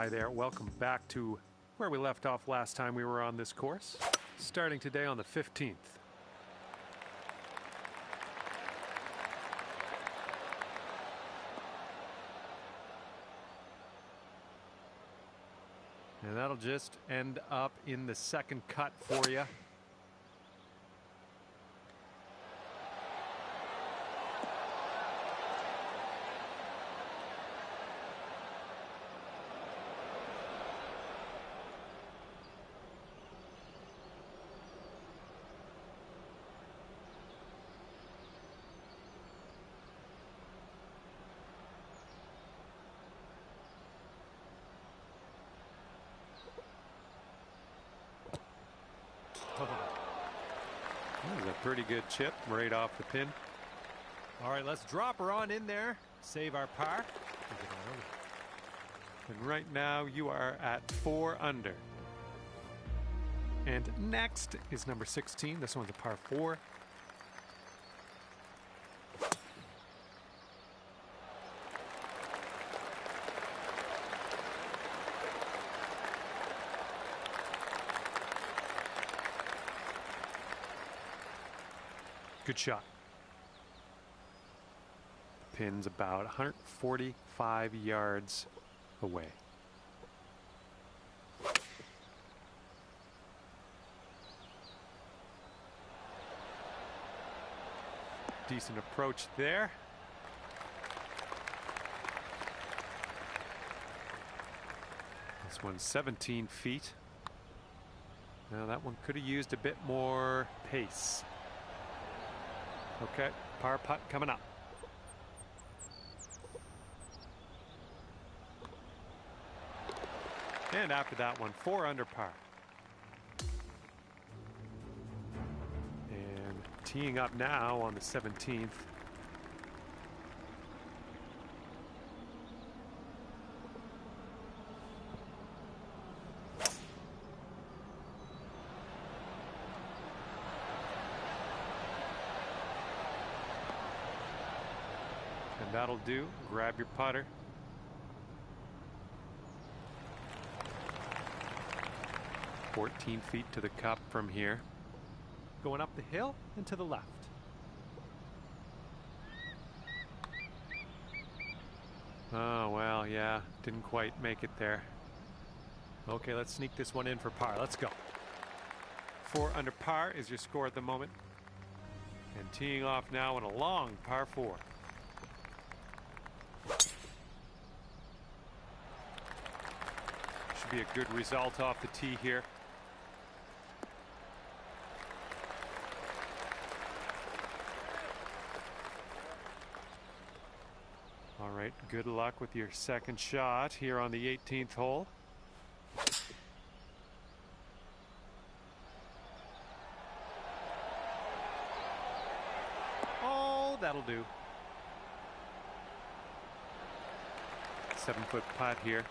Hi there, welcome back to where we left off last time we were on this course, starting today on the 15th. And that'll just end up in the second cut for you. That was a pretty good chip right off the pin. All right, let's drop her on in there, save our par. And right now you are at 4 under. And next is number 16. This one's a par 4. Good shot. The pin's about 145 yards away. Decent approach there. This one's 17 feet. Now that one could have used a bit more pace. Okay, par putt coming up. And after that one, 4 under par. And teeing up now on the 17th. And that'll do. Grab your putter. "14 feet to the cup from here. Going up the hill and to the left. Oh, well, yeah. Didn't quite make it there. Okay, let's sneak this one in for par. Let's go. 4 under par is your score at the moment. And teeing off now on a long par 4. Should be a good result off the tee here. All right, good luck with your second shot here on the 18th hole. Oh, that'll do. 7-foot putt here.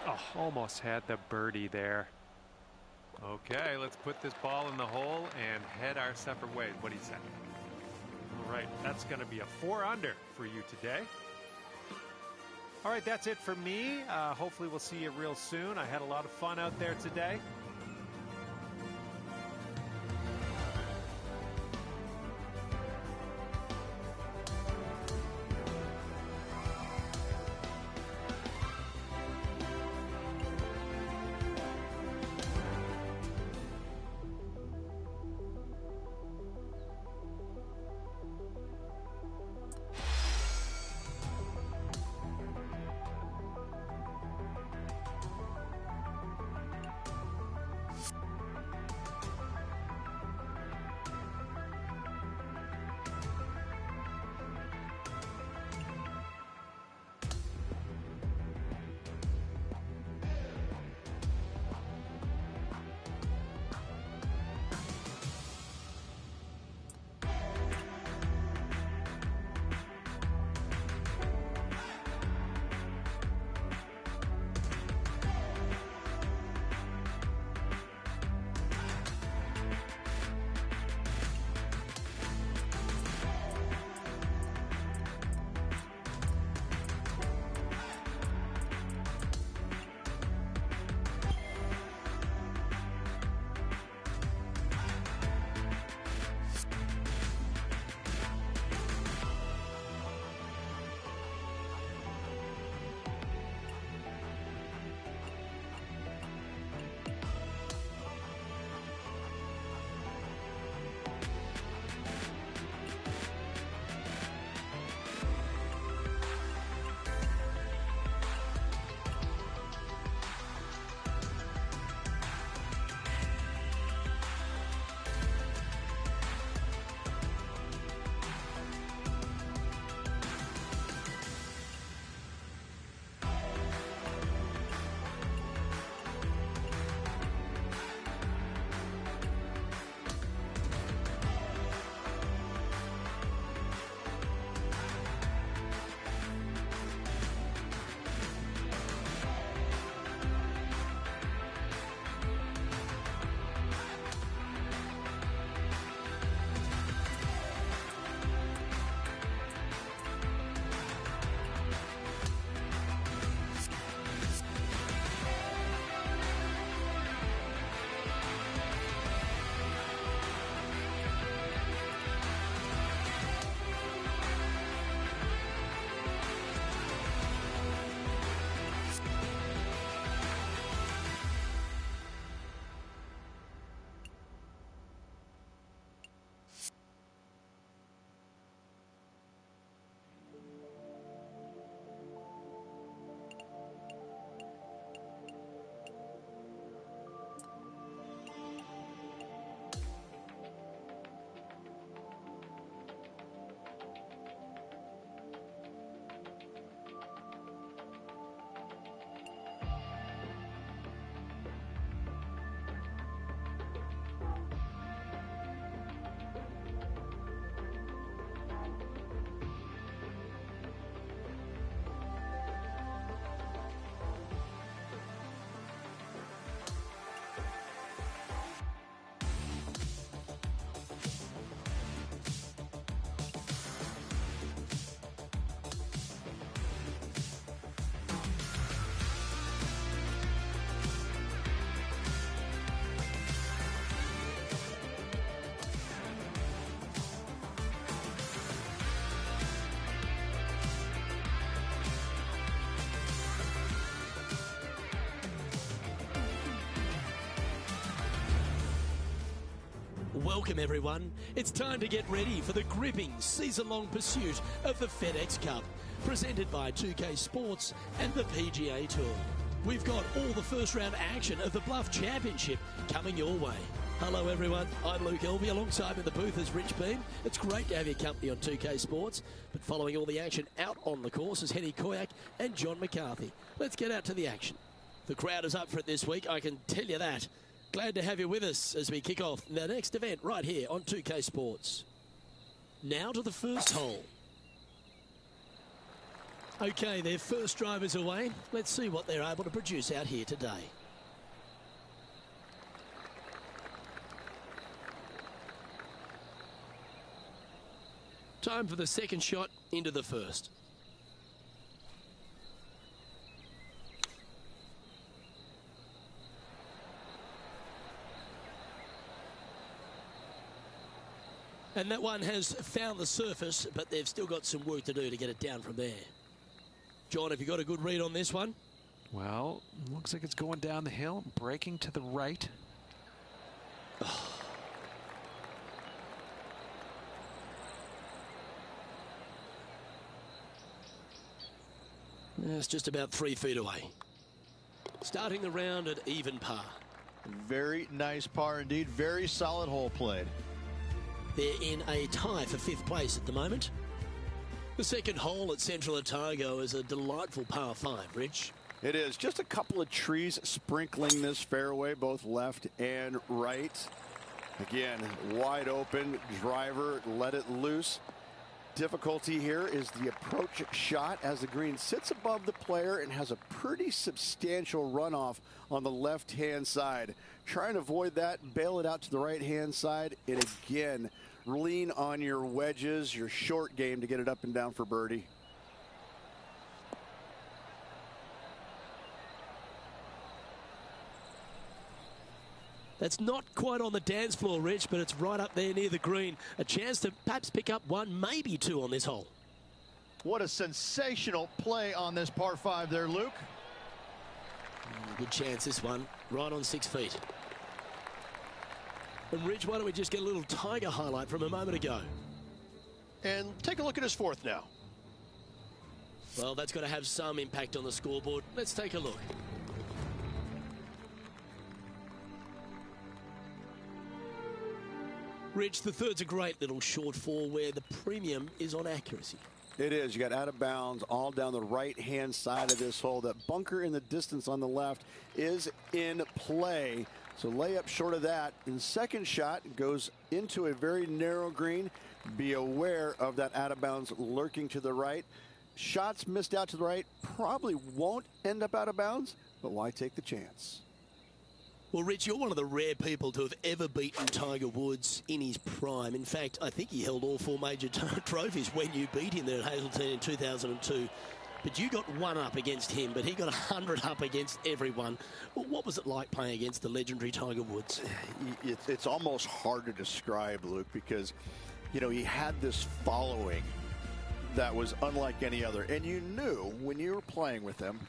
Oh, almost had the birdie there. Okay, let's put this ball in the hole and head our separate ways. What do you say? All right, that's going to be a 4 under for you today. All right, that's it for me. Hopefully we'll see you real soon. I had a lot of fun out there today. Welcome everyone. It's time to get ready for the gripping season-long pursuit of the FedEx Cup, presented by 2K Sports and the PGA Tour. We've got all the first round action of the Bluff Championship coming your way. Hello everyone, I'm Luke Elvey. Alongside me in the booth is Rich Beam. It's great to have your company on 2K Sports, but following all the action out on the course is Henny Koyak and John McCarthy. Let's get out to the action. The crowd is up for it this week, I can tell you that. Glad to have you with us as we kick off the next event right here on 2K Sports. Now to the first hole. Okay, their first drive is away. Let's see what they're able to produce out here today. Time for the second shot into the first. And that one has found the surface, but they've still got some work to do to get it down from there. John, have you got a good read on this one? Well, looks like it's going down the hill, breaking to the right. It's just about 3 feet away. Starting the round at even par. Very nice par indeed. Very solid hole played. They're in a tie for 5th place at the moment. The second hole at Central Otago is a delightful par 5, Rich. It is. Just a couple of trees sprinkling this fairway, both left and right. Again, wide open driver, let it loose. Difficulty here is the approach shot as the green sits above the player and has a pretty substantial runoff on the left-hand side. Trying to avoid that, bail it out to the right-hand side, and again, lean on your wedges, your short game to get it up and down for birdie. That's not quite on the dance floor, Rich, but it's right up there near the green. A chance to perhaps pick up one, maybe two on this hole. What a sensational play on this par 5 there, Luke. Good chance, this one. Right on 6 feet. And Rich, why don't we just get a little Tiger highlight from a moment ago? And take a look at his 4th now. Well, that's got to have some impact on the scoreboard. Let's take a look. Rich, the third's a great little short four where the premium is on accuracy. It is. You got out of bounds all down the right-hand side of this hole. That bunker in the distance on the left is in play. So layup short of that. And second shot goes into a very narrow green. Be aware of that out of bounds lurking to the right. Shots missed out to the right probably won't end up out of bounds, but why take the chance? Well, Rich, you're one of the rare people to have ever beaten Tiger Woods in his prime. In fact, I think he held all 4 major trophies when you beat him there at Hazeltine in 2002. But you got one up against him, but he got 100 up against everyone. Well, what was it like playing against the legendary Tiger Woods? It's almost hard to describe, Luke, because, you know, he had this following that was unlike any other. And you knew when you were playing with him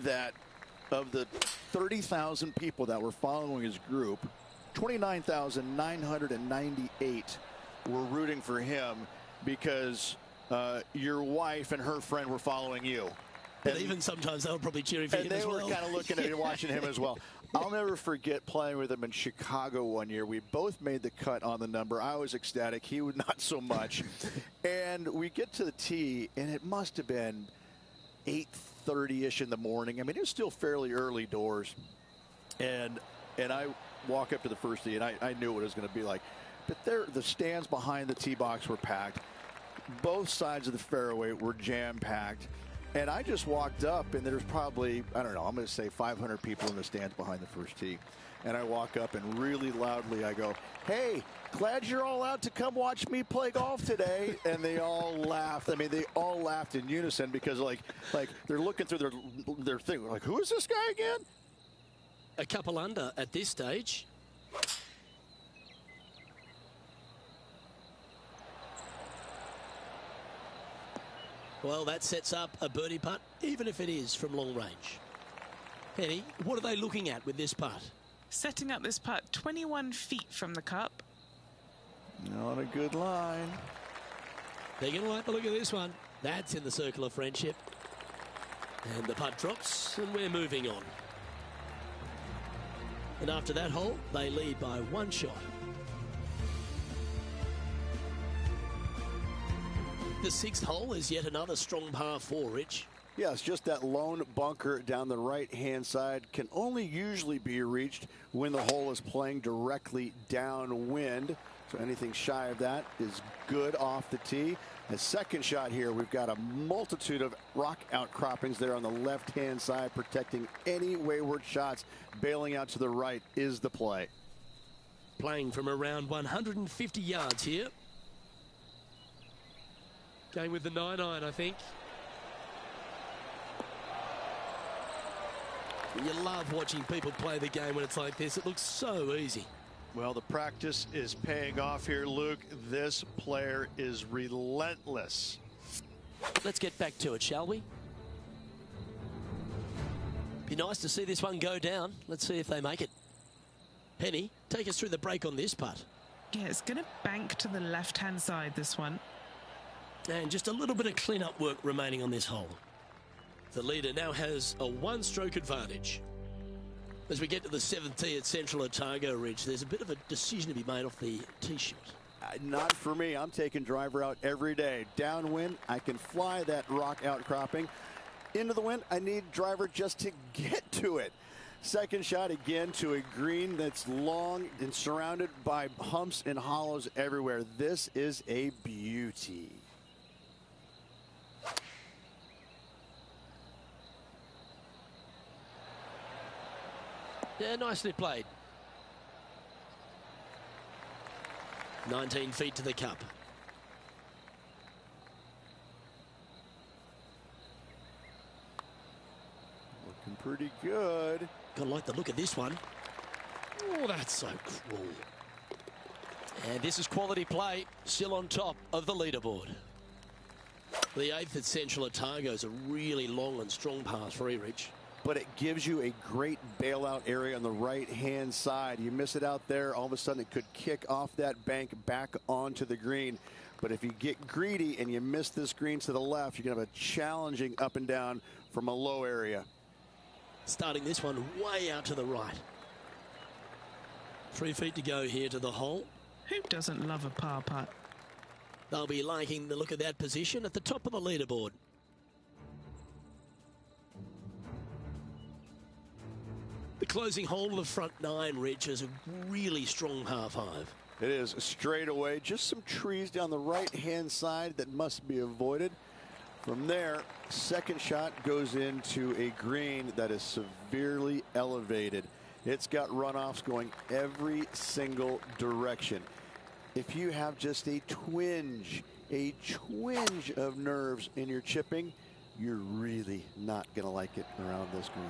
that of the 30,000 people that were following his group, 29,998 were rooting for him because your wife and her friend were following you. But even sometimes they were probably cheering for him as well. And they were kind of looking at you, watching him as well. I'll never forget playing with him in Chicago one year. We both made the cut on the number. I was ecstatic. He would not so much. And we get to the tee, and it must have been 8:30-ish in the morning. I mean, it was still fairly early doors. And I walk up to the first tee, and I knew what it was going to be like. But the stands behind the tee box were packed. Both sides of the fairway were jam-packed. And I just walked up, and there's probably, I don't know, I'm going to say 500 people in the stands behind the first tee. And I walk up, and really loudly I go, "Hey, glad you're all out to come watch me play golf today." And they all laughed. I mean, they all laughed in unison because, like they're looking through their thing. Like, who is this guy again? A couple under at this stage. Well, that sets up a birdie putt, even if it is from long range. Penny, what are they looking at with this putt? Setting up this putt 21 feet from the cup. good line. They're going to like the look of this one. That's in the circle of friendship. And the putt drops, and we're moving on. And after that hole, they lead by 1 shot. The 6th hole is yet another strong par 4, Rich. Yes, just that lone bunker down the right-hand side can only usually be reached when the hole is playing directly downwind. So anything shy of that is good off the tee. The second shot here, we've got a multitude of rock outcroppings there on the left-hand side, protecting any wayward shots. Bailing out to the right is the play. Playing from around 150 yards here. Going with the 9-iron, I think. You love watching people play the game when it's like this. It looks so easy. Well, the practice is paying off here, Luke. This player is relentless. Let's get back to it, shall we? Be nice to see this one go down. Let's see if they make it. Penny, take us through the break on this putt. Yeah, it's going to bank to the left-hand side, this one. And just a little bit of clean-up work remaining on this hole. The leader now has a 1-stroke advantage. As we get to the 7th tee at Central Otago Ridge, there's a bit of a decision to be made off the tee shot. Not for me. I'm taking driver out every day. Downwind, I can fly that rock outcropping. Into the wind, I need driver just to get to it. Second shot again to a green that's long and surrounded by humps and hollows everywhere. This is a beauty. Yeah, nicely played. 19 feet to the cup. Looking pretty good. Gotta like the look of this one. Oh, that's so cruel. And this is quality play, still on top of the leaderboard. The 8th at Central Otago is a really long and strong par 3, Rich. But it gives you a great bailout area on the right-hand side. You miss it out there, all of a sudden it could kick off that bank back onto the green. But if you get greedy and you miss this green to the left, you're going to have a challenging up and down from a low area. Starting this one way out to the right. 3 feet to go here to the hole. Who doesn't love a par putt? They'll be liking the look of that position at the top of the leaderboard. The closing hole of the front 9, Rich, is a really strong par 5. It is straight away. Just some trees down the right-hand side that must be avoided. From there, second shot goes into a green that is severely elevated. It's got runoffs going every single direction. If you have just a twinge of nerves in your chipping, you're really not going to like it around this green.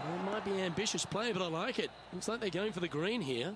Well, it might be an ambitious play, but I like it. Looks like they're going for the green here.